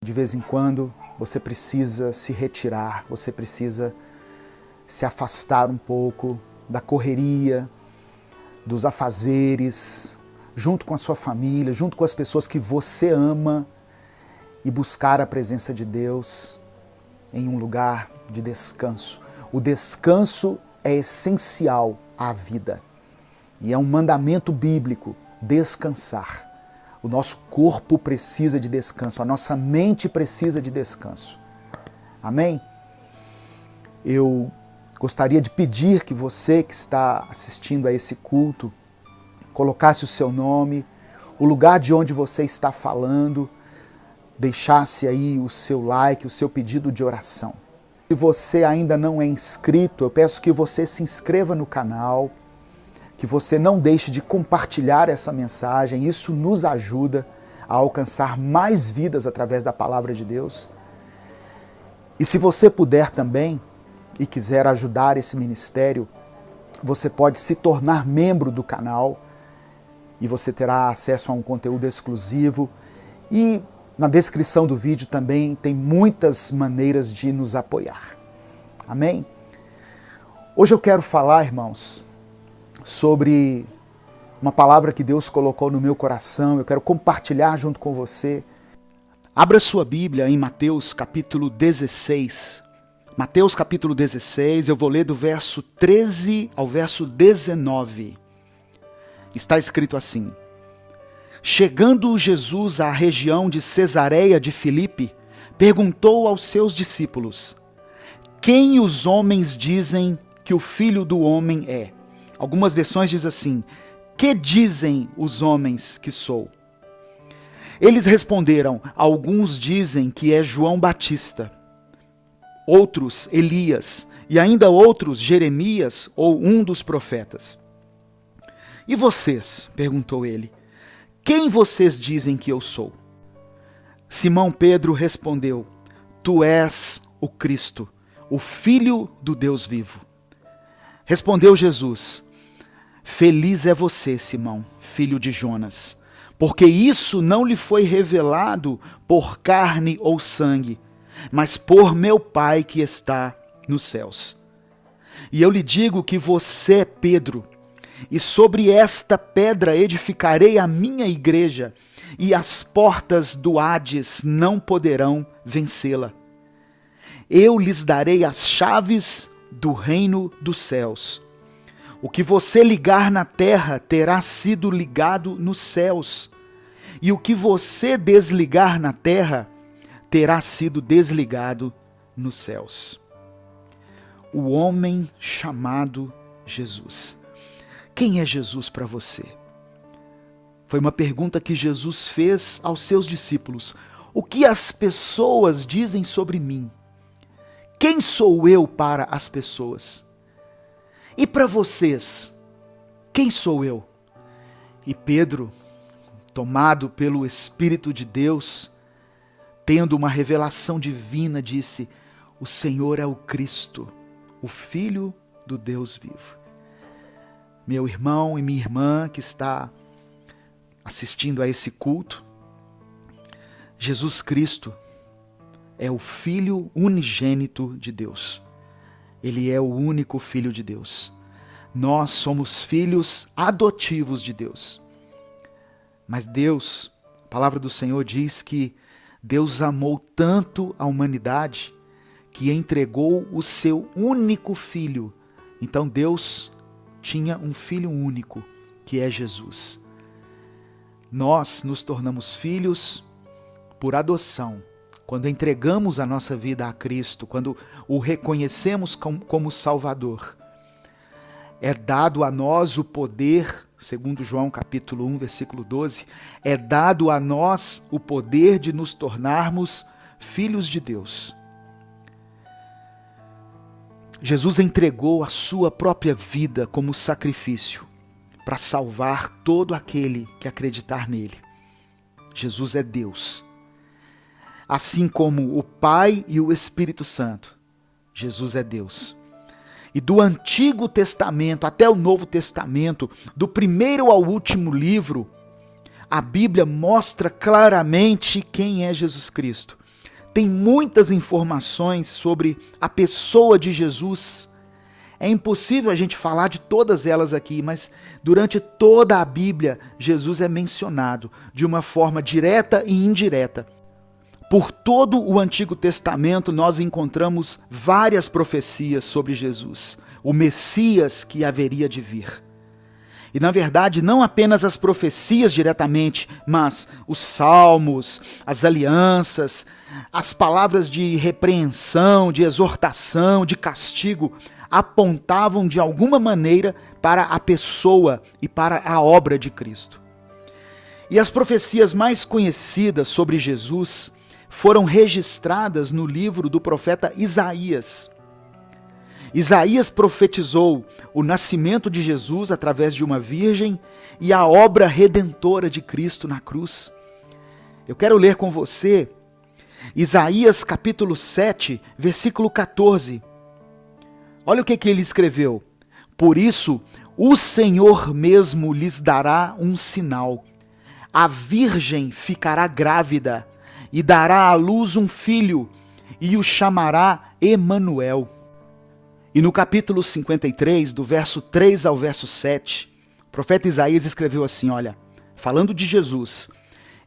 de vez em quando você precisa se retirar, você precisa se afastar um pouco da correria, dos afazeres, junto com a sua família, junto com as pessoas que você ama, e buscar a presença de Deus em um lugar de descanso. O descanso é essencial à vida e é um mandamento bíblico descansar. O nosso corpo precisa de descanso, a nossa mente precisa de descanso. Amém? Eu gostaria de pedir que você que está assistindo a esse culto colocasse o seu nome, o lugar de onde você está falando, deixasse aí o seu like, o seu pedido de oração. Se você ainda não é inscrito, eu peço que você se inscreva no canal, que você não deixe de compartilhar essa mensagem, isso nos ajuda a alcançar mais vidas através da palavra de Deus. E se você puder também e quiser ajudar esse ministério, você pode se tornar membro do canal e você terá acesso a um conteúdo exclusivo. E na descrição do vídeo também tem muitas maneiras de nos apoiar. Amém? Hoje eu quero falar, irmãos, sobre uma palavra que Deus colocou no meu coração. Eu quero compartilhar junto com você. Abra sua Bíblia em Mateus capítulo 16. Mateus capítulo 16, eu vou ler do verso 13 ao verso 19. Está escrito assim: Chegando Jesus à região de Cesareia de Filipe, perguntou aos seus discípulos: Quem os homens dizem que o Filho do Homem é? Algumas versões dizem assim: Que dizem os homens que sou? Eles responderam: Alguns dizem que é João Batista, outros Elias, e ainda outros Jeremias ou um dos profetas. E vocês? Perguntou ele. Quem vocês dizem que eu sou? Simão Pedro respondeu: Tu és o Cristo, o Filho do Deus vivo. Respondeu Jesus: Feliz é você, Simão, filho de Jonas, porque isso não lhe foi revelado por carne ou sangue, mas por meu Pai que está nos céus. E eu lhe digo que você é Pedro, e sobre esta pedra edificarei a minha igreja, e as portas do Hades não poderão vencê-la. Eu lhes darei as chaves do reino dos céus. O que você ligar na terra terá sido ligado nos céus, e o que você desligar na terra terá sido desligado nos céus. O homem chamado Jesus. Quem é Jesus para você? Foi uma pergunta que Jesus fez aos seus discípulos. O que as pessoas dizem sobre mim? Quem sou eu para as pessoas? E para vocês, quem sou eu? E Pedro, tomado pelo Espírito de Deus, tendo uma revelação divina, disse: O Senhor é o Cristo, o Filho do Deus vivo. Meu irmão e minha irmã que está assistindo a esse culto, Jesus Cristo é o Filho unigênito de Deus. Ele é o único Filho de Deus. Nós somos filhos adotivos de Deus. Mas Deus, a palavra do Senhor diz que Deus amou tanto a humanidade que entregou o seu único Filho. Então Deus tinha um Filho único, que é Jesus. Nós nos tornamos filhos por adoção, quando entregamos a nossa vida a Cristo, quando o reconhecemos como Salvador. É dado a nós o poder, segundo João capítulo 1, versículo 12, é dado a nós o poder de nos tornarmos filhos de Deus. Jesus entregou a sua própria vida como sacrifício para salvar todo aquele que acreditar nele. Jesus é Deus. Assim como o Pai e o Espírito Santo, Jesus é Deus. E do Antigo Testamento até o Novo Testamento, do primeiro ao último livro, a Bíblia mostra claramente quem é Jesus Cristo. tem muitas informações sobre a pessoa de Jesus. É impossível a gente falar de todas elas aqui, mas durante toda a Bíblia, Jesus é mencionado de uma forma direta e indireta. Por todo o Antigo Testamento, nós encontramos várias profecias sobre Jesus, o Messias que haveria de vir. E, na verdade, não apenas as profecias diretamente, mas os salmos, as alianças, as palavras de repreensão, de exortação, de castigo, apontavam de alguma maneira para a pessoa e para a obra de Cristo. E as profecias mais conhecidas sobre Jesus foram registradas no livro do profeta Isaías. Isaías profetizou o nascimento de Jesus através de uma virgem e a obra redentora de Cristo na cruz. Eu quero ler com você Isaías capítulo 7, versículo 14. Olha o que ele escreveu. Por isso, o Senhor mesmo lhes dará um sinal. A virgem ficará grávida e dará à luz um filho e o chamará Emanuel. E no capítulo 53, do verso 3 ao verso 7, o profeta Isaías escreveu assim, olha, falando de Jesus,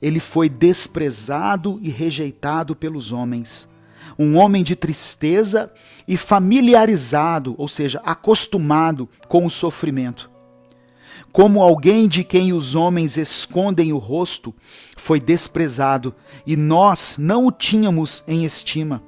ele foi desprezado e rejeitado pelos homens, um homem de tristeza e familiarizado, ou seja, acostumado com o sofrimento. Como alguém de quem os homens escondem o rosto, foi desprezado e nós não o tínhamos em estima.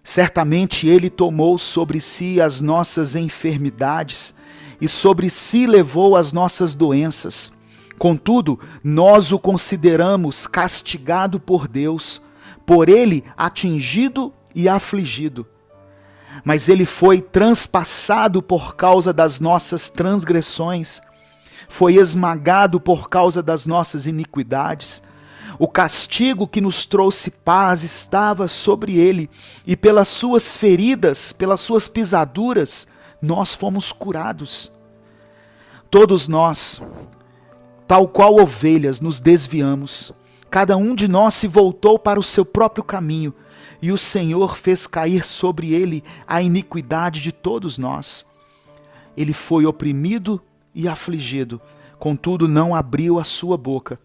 Certamente ele tomou sobre si as nossas enfermidades e sobre si levou as nossas doenças. Contudo, nós o consideramos castigado por Deus, por ele atingido e afligido. Mas ele foi transpassado por causa das nossas transgressões, foi esmagado por causa das nossas iniquidades. O castigo que nos trouxe paz estava sobre ele, e pelas suas feridas, pelas suas pisaduras, nós fomos curados. Todos nós, tal qual ovelhas, nos desviamos. Cada um de nós se voltou para o seu próprio caminho, e o Senhor fez cair sobre ele a iniquidade de todos nós. Ele foi oprimido e afligido, contudo não abriu a sua boca.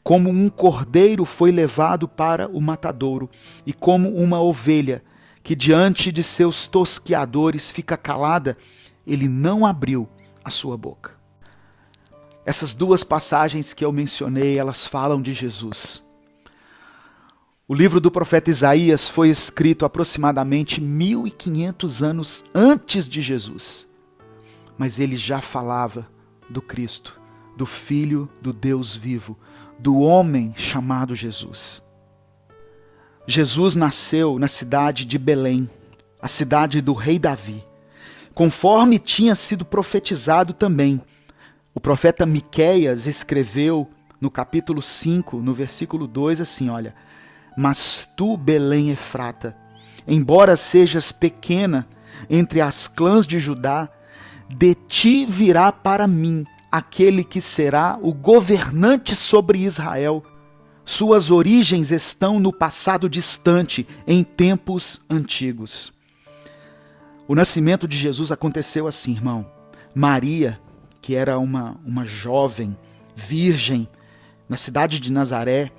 Como um cordeiro foi levado para o matadouro, e como uma ovelha que diante de seus tosqueadores fica calada, ele não abriu a sua boca. Essas duas passagens que eu mencionei, elas falam de Jesus. O livro do profeta Isaías foi escrito aproximadamente 1500 anos antes de Jesus, mas ele já falava do Cristo, do Filho do Deus vivo, do homem chamado Jesus. Jesus nasceu na cidade de Belém, a cidade do rei Davi, conforme tinha sido profetizado também. O profeta Miqueias escreveu no capítulo 5, no versículo 2, assim, olha, mas tu, Belém Efrata, embora sejas pequena entre as clãs de Judá, de ti virá para mim aquele que será o governante sobre Israel. Suas origens estão no passado distante, em tempos antigos. O nascimento de Jesus aconteceu assim, irmão. Maria, que era uma jovem virgem na cidade de Nazaré,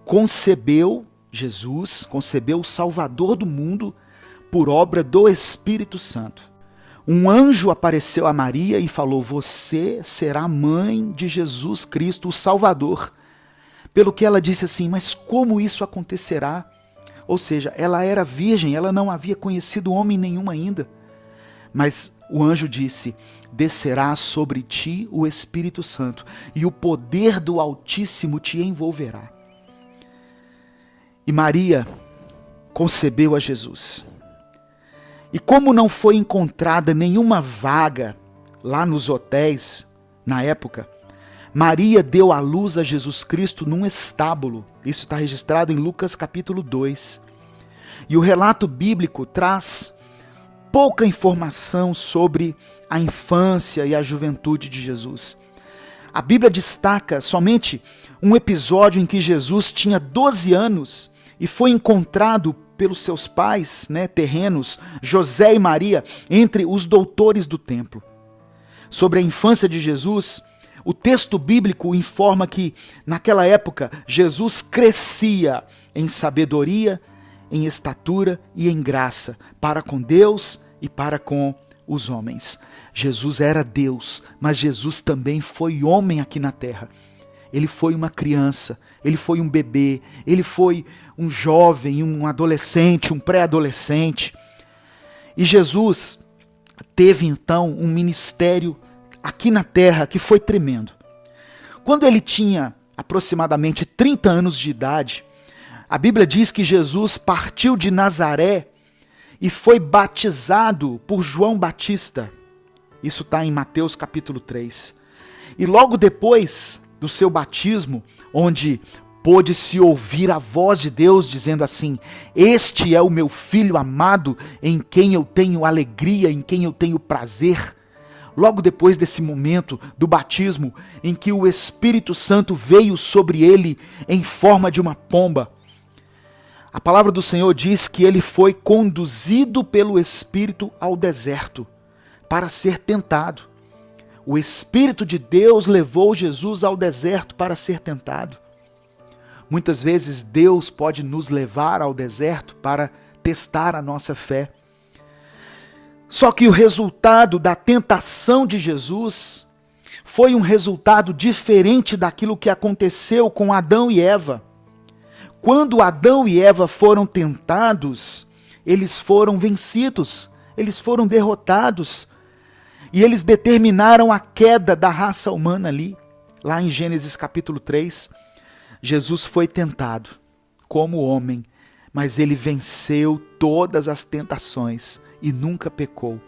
concebeu Jesus, concebeu o Salvador do mundo por obra do Espírito Santo. Um anjo apareceu a Maria e falou, você será mãe de Jesus Cristo, o Salvador. Pelo que ela disse assim, mas como isso acontecerá? Ou seja, ela era virgem, ela não havia conhecido homem nenhum ainda. Mas o anjo disse, descerá sobre ti o Espírito Santo e o poder do Altíssimo te envolverá. E Maria concebeu a Jesus. E como não foi encontrada nenhuma vaga lá nos hotéis, na época, Maria deu à luz a Jesus Cristo num estábulo. Isso está registrado em Lucas capítulo 2. E o relato bíblico traz pouca informação sobre a infância e a juventude de Jesus. A Bíblia destaca somente um episódio em que Jesus tinha 12 anos e foi encontrado pelos seus pais, terrenos, José e Maria, entre os doutores do templo. Sobre a infância de Jesus, o texto bíblico informa que, naquela época, Jesus crescia em sabedoria, em estatura e em graça, para com Deus e para com os homens. Jesus era Deus, mas Jesus também foi homem aqui na terra. Ele foi uma criança, ele foi um bebê, ele foi um jovem, um adolescente, um pré-adolescente. E Jesus teve então um ministério aqui na terra que foi tremendo. Quando ele tinha aproximadamente 30 anos de idade, a Bíblia diz que Jesus partiu de Nazaré e foi batizado por João Batista. Isso está em Mateus capítulo 3. E logo depois do seu batismo, onde pôde-se ouvir a voz de Deus dizendo assim: este é o meu filho amado, em quem eu tenho alegria, em quem eu tenho prazer. Logo depois desse momento do batismo, em que o Espírito Santo veio sobre ele em forma de uma pomba, a palavra do Senhor diz que ele foi conduzido pelo Espírito ao deserto para ser tentado. O Espírito de Deus levou Jesus ao deserto para ser tentado. Muitas vezes Deus pode nos levar ao deserto para testar a nossa fé. Só que o resultado da tentação de Jesus foi um resultado diferente daquilo que aconteceu com Adão e Eva. Quando Adão e Eva foram tentados, eles foram vencidos, eles foram derrotados. E eles determinaram a queda da raça humana ali, lá em Gênesis capítulo 3. Jesus foi tentado como homem, mas ele venceu todas as tentações e nunca pecou.